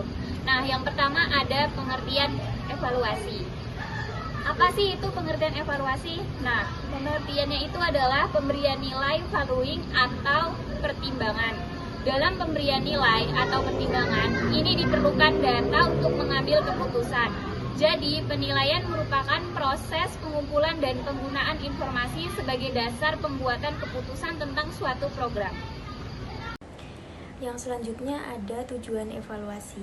kurikulum. Nah, yang pertama ada pengertian evaluasi. Apa sih itu pengertian evaluasi? Nah, pengertiannya itu adalah pemberian nilai valuing atau pertimbangan. Dalam pemberian nilai atau pertimbangan, ini diperlukan data untuk mengambil keputusan. Jadi, penilaian merupakan proses pengumpulan dan penggunaan informasi sebagai dasar pembuatan keputusan tentang suatu program. Yang selanjutnya ada tujuan evaluasi.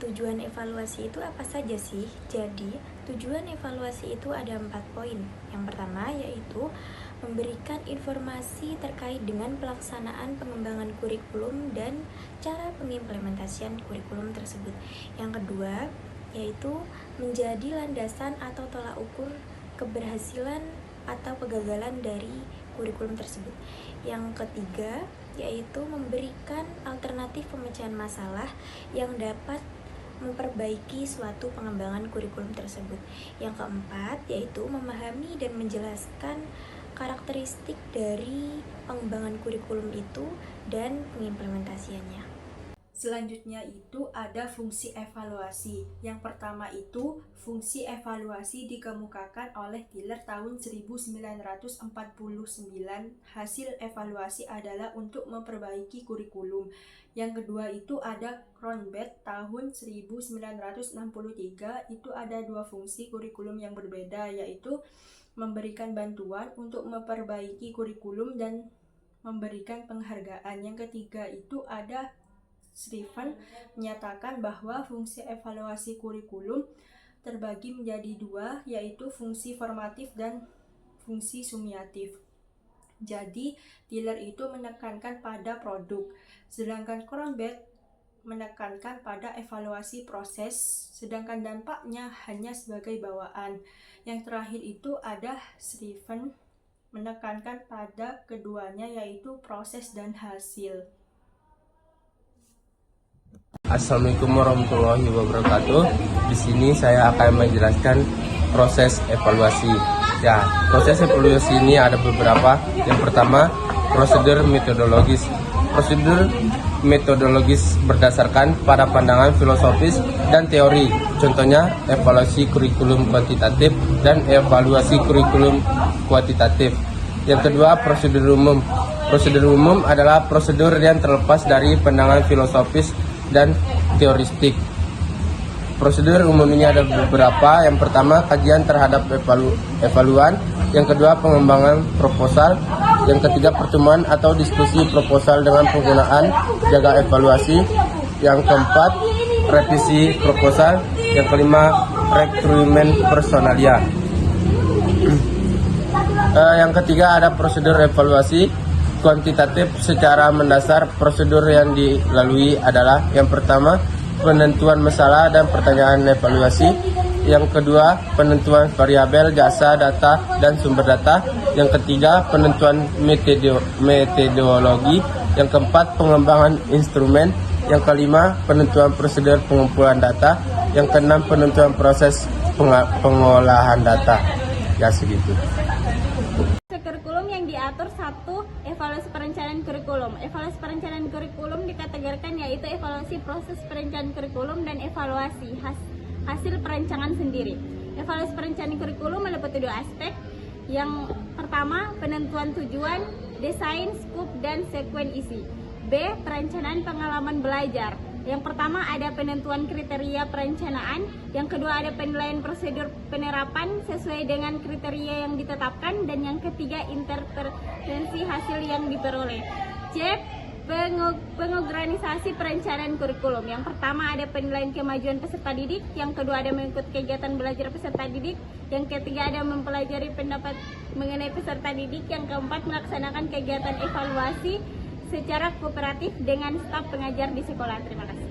Tujuan evaluasi itu apa saja sih? Jadi, tujuan evaluasi itu ada 4 poin. Yang pertama yaitu memberikan informasi terkait dengan pelaksanaan pengembangan kurikulum dan cara pengimplementasian kurikulum tersebut. Yang kedua yaitu menjadi landasan atau tolak ukur keberhasilan atau kegagalan dari kurikulum tersebut. Yang ketiga yaitu memberikan alternatif pemecahan masalah yang dapat memperbaiki suatu pengembangan kurikulum tersebut. Yang keempat yaitu memahami dan menjelaskan karakteristik dari pengembangan kurikulum itu dan pengimplementasiannya. Selanjutnya itu ada fungsi evaluasi. Yang pertama itu fungsi evaluasi dikemukakan oleh Tiller tahun 1949. Hasil evaluasi adalah untuk memperbaiki kurikulum. Yang kedua itu ada Cronbach tahun 1963. Itu ada 2 fungsi kurikulum yang berbeda, yaitu memberikan bantuan untuk memperbaiki kurikulum dan memberikan penghargaan. Yang ketiga itu ada Schriven menyatakan bahwa fungsi evaluasi kurikulum terbagi menjadi 2, yaitu fungsi formatif dan fungsi sumiatif. Jadi, Tiller itu menekankan pada produk, sedangkan Cronbach menekankan pada evaluasi proses, sedangkan dampaknya hanya sebagai bawaan. Yang terakhir itu ada Schriven menekankan pada keduanya, yaitu proses dan hasil. Assalamualaikum warahmatullahi wabarakatuh. Di sini saya akan menjelaskan proses evaluasi. Ya, proses evaluasi ini ada beberapa. Yang pertama, prosedur metodologis. Prosedur metodologis berdasarkan pada pandangan filosofis dan teori. Contohnya, evaluasi kurikulum kuantitatif dan evaluasi kurikulum kuantitatif. Yang kedua, prosedur umum. Prosedur umum adalah prosedur yang terlepas dari pandangan filosofis dan teoristik. Prosedur umum ini ada beberapa. Yang pertama, kajian terhadap evaluan. Yang kedua, pengembangan proposal. Yang ketiga, pertemuan atau diskusi proposal dengan penggunaan jaga evaluasi. Yang keempat, revisi proposal. Yang kelima, rekrutmen personalia. Yang ketiga ada prosedur evaluasi kuantitatif. Secara mendasar prosedur yang dilalui adalah yang pertama, penentuan masalah dan pertanyaan evaluasi. Yang kedua, penentuan variabel, jasa, data, dan sumber data. Yang ketiga, penentuan metodologi. Yang keempat, pengembangan instrumen. Yang kelima, penentuan prosedur pengumpulan data. Yang keenam, penentuan proses pengolahan data. Ya, segitu. Kurikulum yang diatur. 1. Evaluasi perencanaan kurikulum. Evaluasi perencanaan kurikulum dikategorikan yaitu evaluasi proses perencanaan kurikulum dan evaluasi hasil perancangan sendiri. Evaluasi perencanaan kurikulum meliputi 2 aspek. Yang pertama, penentuan tujuan, desain, skop, dan sekuen isi. B. Perencanaan pengalaman belajar. Yang pertama ada penentuan kriteria perencanaan, yang kedua ada penilaian prosedur penerapan sesuai dengan kriteria yang ditetapkan, dan yang ketiga intervensi hasil yang diperoleh. C. Pengorganisasi perencanaan kurikulum. Yang pertama ada penilaian kemajuan peserta didik, yang kedua ada mengikuti kegiatan belajar peserta didik, yang ketiga ada mempelajari pendapat mengenai peserta didik, yang keempat melaksanakan kegiatan evaluasi secara kooperatif dengan staf pengajar di sekolah. Terima kasih.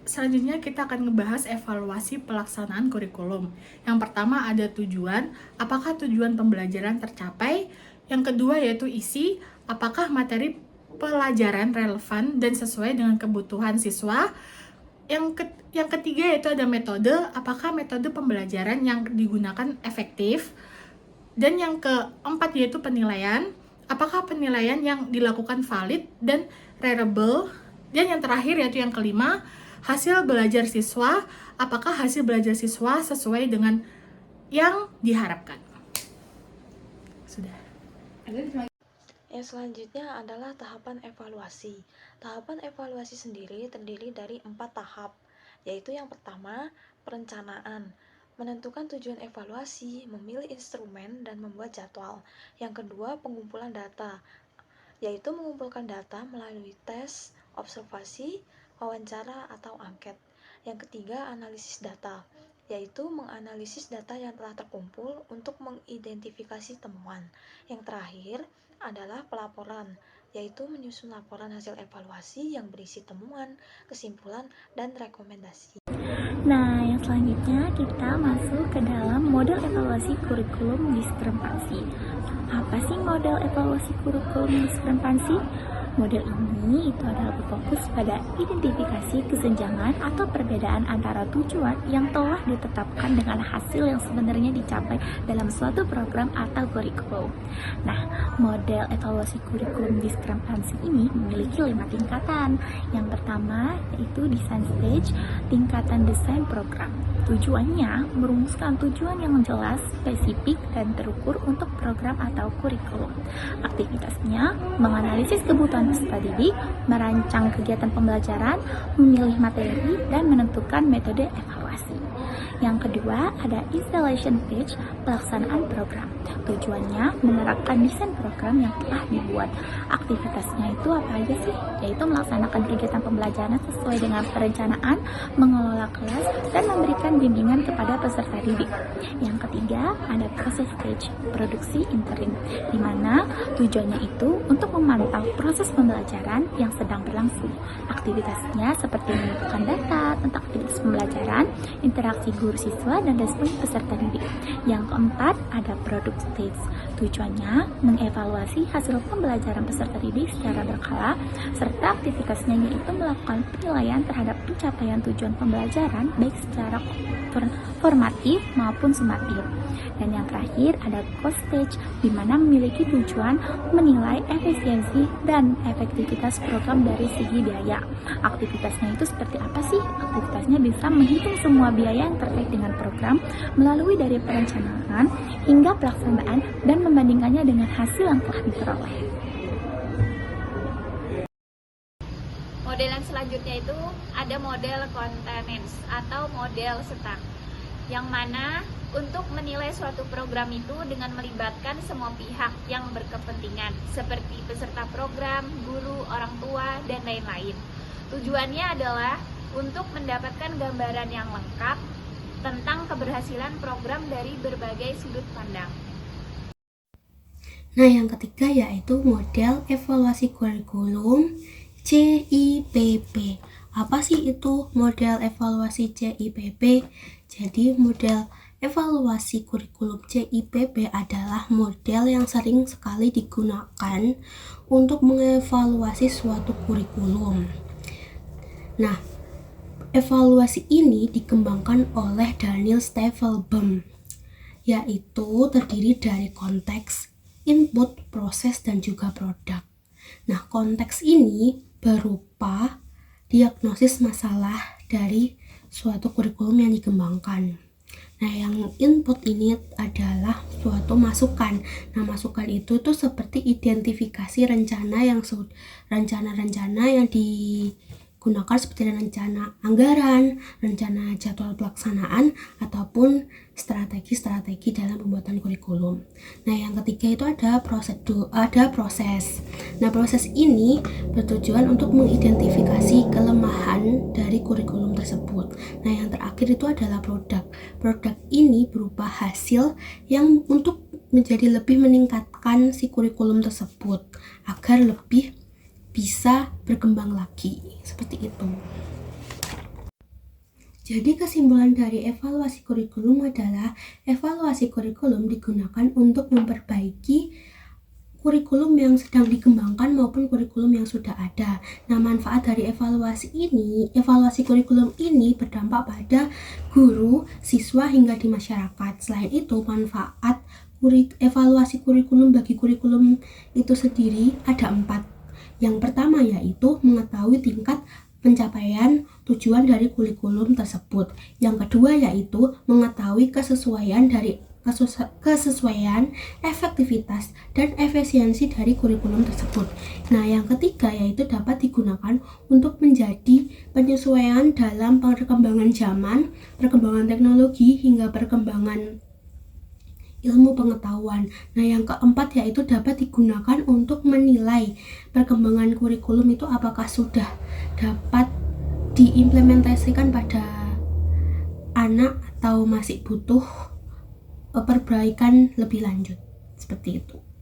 Selanjutnya kita akan ngebahas evaluasi pelaksanaan kurikulum. Yang pertama ada tujuan, apakah tujuan pembelajaran tercapai. Yang kedua yaitu isi, apakah materi pelajaran relevan dan sesuai dengan kebutuhan siswa. Yang ketiga yaitu ada metode, apakah metode pembelajaran yang digunakan efektif. Dan yang keempat yaitu penilaian, apakah penilaian yang dilakukan valid dan reliable. Dan yang terakhir yaitu yang kelima, hasil belajar siswa, apakah hasil belajar siswa sesuai dengan yang diharapkan. Sudah. Yang selanjutnya adalah tahapan evaluasi. Tahapan evaluasi sendiri terdiri dari 4 tahap, yaitu yang pertama, perencanaan, menentukan tujuan evaluasi, memilih instrumen, dan membuat jadwal. Yang kedua, pengumpulan data, yaitu mengumpulkan data melalui tes, observasi, wawancara, atau angket. Yang ketiga, analisis data, yaitu menganalisis data yang telah terkumpul untuk mengidentifikasi temuan. Yang terakhir adalah pelaporan, yaitu menyusun laporan hasil evaluasi yang berisi temuan, kesimpulan, dan rekomendasi. Nah, yang selanjutnya kita masuk ke dalam model evaluasi kurikulum diskrepansi. Apa sih model evaluasi kurikulum diskrepansi? Model ini itu adalah berfokus pada identifikasi kesenjangan atau perbedaan antara tujuan yang telah ditetapkan dengan hasil yang sebenarnya dicapai dalam suatu program atau kurikulum. Nah, model evaluasi kurikulum diskrepansi ini memiliki 5 tingkatan. Yang pertama yaitu design stage, tingkatan desain program. Tujuannya merumuskan tujuan yang jelas, spesifik, dan terukur untuk program atau kurikulum. Aktivitasnya menganalisis kebutuhan peserta didik, merancang kegiatan pembelajaran, memilih materi, dan menentukan metode evaluasi. Yang kedua ada installation stage, pelaksanaan program. Tujuannya menerapkan desain program yang telah dibuat. Aktivitasnya itu apa aja sih? Yaitu melaksanakan kegiatan pembelajaran sesuai dengan perencanaan, mengelola kelas, dan memberikan bimbingan kepada peserta didik. Yang ketiga ada proses stage, produksi interim, di mana tujuannya itu untuk memantau proses pembelajaran yang sedang berlangsung. Aktivitasnya seperti mengumpulkan data tentang aktivitas pembelajaran, interaksi guru siswa, dan respon peserta didik. Yang keempat ada product stage. Tujuannya mengevaluasi hasil pembelajaran peserta didik secara berkala, serta aktivitasnya yaitu melakukan penilaian terhadap pencapaian tujuan pembelajaran baik secara formatif maupun sumatif. Dan yang terakhir ada cost stage, di mana memiliki tujuan menilai efisiensi dan efektivitas program dari segi biaya. Aktivitasnya itu seperti apa sih? Aktivitasnya bisa menghitung semua biaya yang terkait dengan program melalui dari perencanaan hingga pelaksanaan dan membandingkannya dengan hasil yang telah diperoleh. Model yang selanjutnya itu ada model containment atau model setang, yang mana untuk menilai suatu program itu dengan melibatkan semua pihak yang berkepentingan seperti peserta program, guru, orang tua, dan lain-lain. Tujuannya adalah untuk mendapatkan gambaran yang lengkap tentang keberhasilan program dari berbagai sudut pandang. Nah, yang ketiga yaitu model evaluasi kurikulum CIPP. Apa sih itu model evaluasi CIPP? Jadi model evaluasi kurikulum CIPP adalah model yang sering sekali digunakan untuk mengevaluasi suatu kurikulum. Nah, evaluasi ini dikembangkan oleh Daniel Staplebaum, yaitu terdiri dari konteks, input, proses, dan juga produk. Nah, konteks ini berupa diagnosis masalah dari suatu kurikulum yang dikembangkan. Nah, yang input ini adalah suatu masukan. Nah, masukan itu tuh seperti identifikasi rencana yang digunakan seperti rencana anggaran, rencana jadwal pelaksanaan, ataupun strategi-strategi dalam pembuatan kurikulum. Nah, yang ketiga itu ada proses. Nah, proses ini bertujuan untuk mengidentifikasi kelemahan dari kurikulum tersebut. Nah, yang terakhir itu adalah produk. Produk ini berupa hasil yang untuk menjadi lebih meningkatkan si kurikulum tersebut agar lebih bisa berkembang lagi, seperti itu. Jadi kesimpulan dari evaluasi kurikulum adalah evaluasi kurikulum digunakan untuk memperbaiki kurikulum yang sedang dikembangkan maupun kurikulum yang sudah ada. Nah, manfaat dari evaluasi kurikulum ini berdampak pada guru, siswa, hingga di masyarakat. Selain itu, manfaat evaluasi kurikulum bagi kurikulum itu sendiri ada 4. Yang pertama yaitu mengetahui tingkat pencapaian tujuan dari kurikulum tersebut. Yang kedua yaitu mengetahui kesesuaian, efektivitas, dan efisiensi dari kurikulum tersebut. Nah, yang ketiga yaitu dapat digunakan untuk menjadi penyesuaian dalam perkembangan zaman, perkembangan teknologi, hingga perkembangan ilmu pengetahuan. Nah, yang keempat yaitu dapat digunakan untuk menilai perkembangan kurikulum itu apakah sudah dapat diimplementasikan pada anak atau masih butuh perbaikan lebih lanjut. Seperti itu.